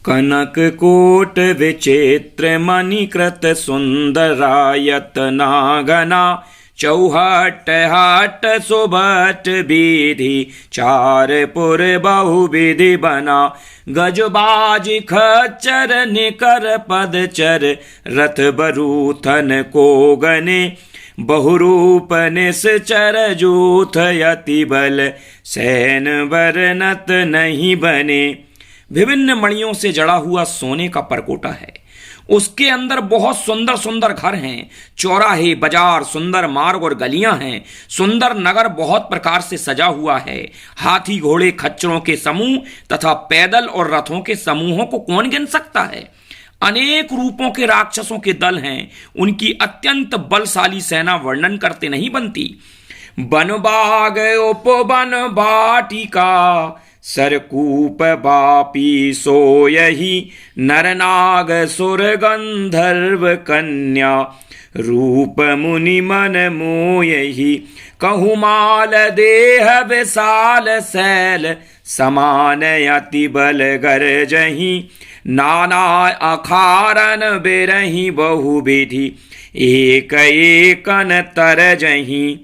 कनक coat विचित्र मणिकृत सुंदरायतनागना चौहट हाट सुभट विधि चारपुर बहुविधि बना। गजबाज खच्चर निकर पदचर रथ बरूथन को गने बहुरूप निश्चर जूथ यति बल सैन बरनत नहीं बने। विभिन्न मणियों से जड़ा हुआ सोने का परकोटा है। उसके अंदर बहुत सुंदर सुंदर घर हैं, चौराहे, बाजार, सुंदर मार्ग और गलियां हैं। सुंदर नगर बहुत प्रकार से सजा हुआ है। हाथी, घोड़े, खच्चरों के समूह तथा पैदल और रथों के समूहों को कौन गिन सकता है। अनेक रूपों के राक्षसों के दल हैं। उनकी अत्यंत बलशाली सेना वर्णन करते नहीं बनती। वन बाग उपवन बाटिका सरकूप बापी सोयहि नरनाग सुर गंधर्व कन्या रूप मुनि मन मोयहि। कहुमाल देह विशाल शैल समान अति बल गरजहि। नाना अखारन बेरहि बहुविधि एक एकन तरजहि।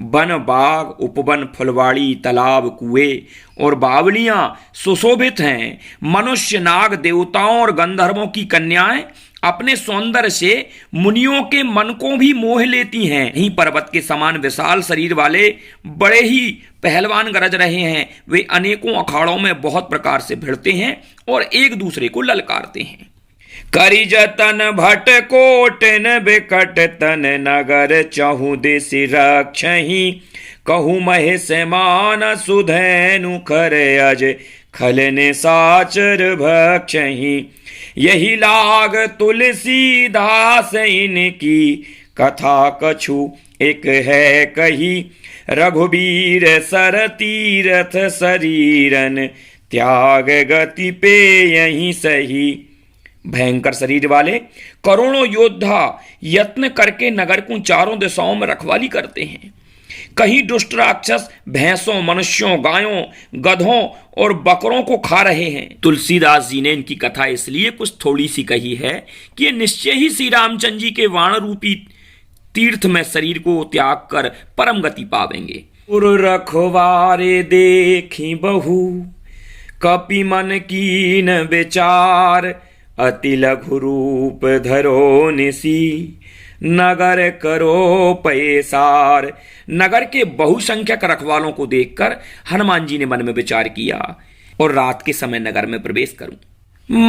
वन, बाग, उपवन, फुलवाड़ी, तालाब, कुएं और बावलियां सुशोभित हैं। मनुष्य, नाग, देवताओं और गंधर्वों की कन्याएं अपने सौंदर्य से मुनियों के मन को भी मोह लेती हैं। ही पर्वत के समान विशाल शरीर वाले बड़े ही पहलवान गरज रहे हैं। वे अनेकों अखाड़ों में बहुत प्रकार से भिड़ते हैं और एक दूसरे को ललकारते हैं। करि जतन भट कोटिन बिकट तन नगर चहु दिश रक्षहि। कहु महेश मान सुधेनु खर अज खल निशाचर भक्षहि। यही लाग तुलसीदास इनकी कथा कछु एक है कही। रघुबीर सर तीरथ शरीरन त्याग गति पे यही सही। भयंकर शरीर वाले करोड़ों योद्धा यत्न करके नगर को चारों दिशाओं में रखवाली करते हैं। कहीं दुष्ट राक्षस भैंसों, मनुष्यों, गायों, गधों और बकरों को खा रहे हैं। तुलसीदास जी ने इनकी कथा इसलिए कुछ थोड़ी सी कही है कि ये निश्चय ही श्री रामचंद्र जी के वाण रूपी तीर्थ में शरीर को त्याग कर परम गति पावेंगे। उर रखवारे देखी बहु कपि मन कीन विचार। अति लघु रूप धरो निसी नगर करो पैसार। नगर के बहुसंख्यक रखवालों को देखकर हनुमान जी ने मन में विचार किया और रात के समय नगर में प्रवेश करूं।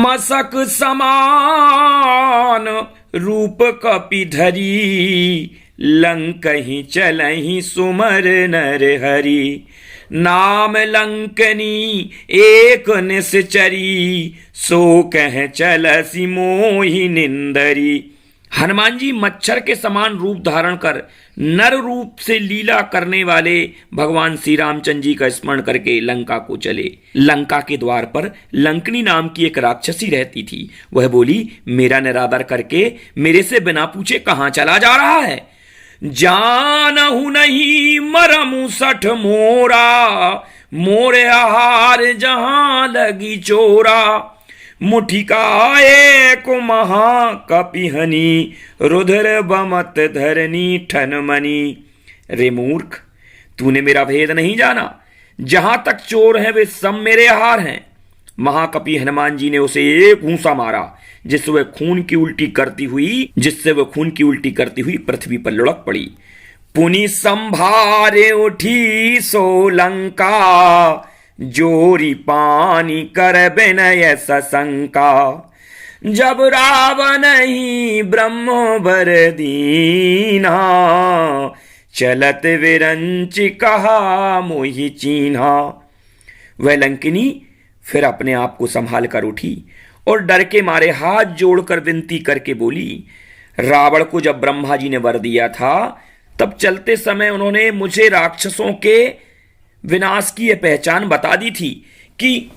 मसक समान रूप कपि धरी लंकहि चलहि सुमर नर हरि। नाम लंकनी एक निश्चरी सो कह चलसी मोहि निंदरी। हनुमान जी मच्छर के समान रूप धारण कर नर रूप से लीला करने वाले भगवान श्री रामचंद्र जी का स्मरण करके लंका को चले। लंका के द्वार पर लंकनी नाम की एक राक्षसी रहती थी। वह बोली, मेरा निरादर करके मेरे से बिना पूछे कहां चला जा रहा है। जानहु नहीं मरमु सठ मोरा मोरे आहार जहां लगी चोरा। मुठिका एक महा कपिहनी रुद्र बमत धरनी ठनमनी। रे मूर्ख, तूने मेरा भेद नहीं जाना। जहां तक चोर हैं वे सब मेरे आहार हैं। महाकपि हनुमान जी ने उसे एक घूंसा मारा जिससे वह खून की उल्टी करती हुई पृथ्वी पर लुढ़क पड़ी। पुनि संभारे उठी सोलंका जोरी पानी कर बिनय सशंका। जब रावण ही ब्रह्म बर दीना चलत विरंच कहा मोहि चीन्हा। वह लंकिनी फिर अपने आप को संभाल कर उठी और डर के मारे हाथ जोड़कर विनती करके बोली, रावण को जब ब्रह्मा जी ने वर दिया था तब चलते समय उन्होंने मुझे राक्षसों के विनाश की यह पहचान बता दी थी कि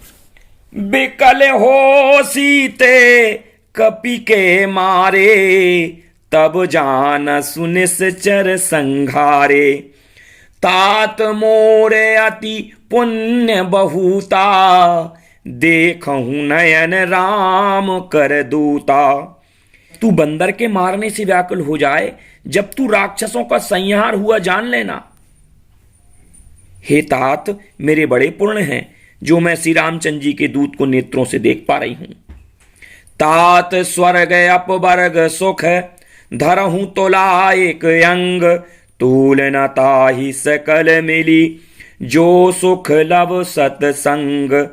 बिकल हो सीते कपि के मारे तब जान सुनिश्चर संघारे। तात मोरे अति पुण्य बहुता देखहूं नयन राम कर दूता। तू बंदर के मारने से व्याकुल हो जाए, जब तू राक्षसों का संहार हुआ जान लेना। हे तात, मेरे बड़े पुण्य हैं जो मैं श्री रामचंद्र जी के दूत को नेत्रों से देख पा रही हूं। तात स्वर्ग अपवर्ग सुख, धरहूं तोला एक अंग, तूल न ताहि सकल मिली, जो सुख लव सतसंग।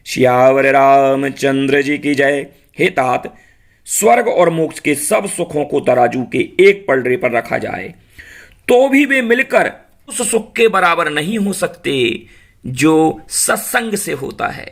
श्यावर रामचंद्र जी की जय। हे तात, स्वर्ग और मोक्ष के सब सुखों को तराजू के एक पलड़े पर रखा जाए तो भी वे मिलकर उस सुख के बराबर नहीं हो सकते जो सत्संग से होता है।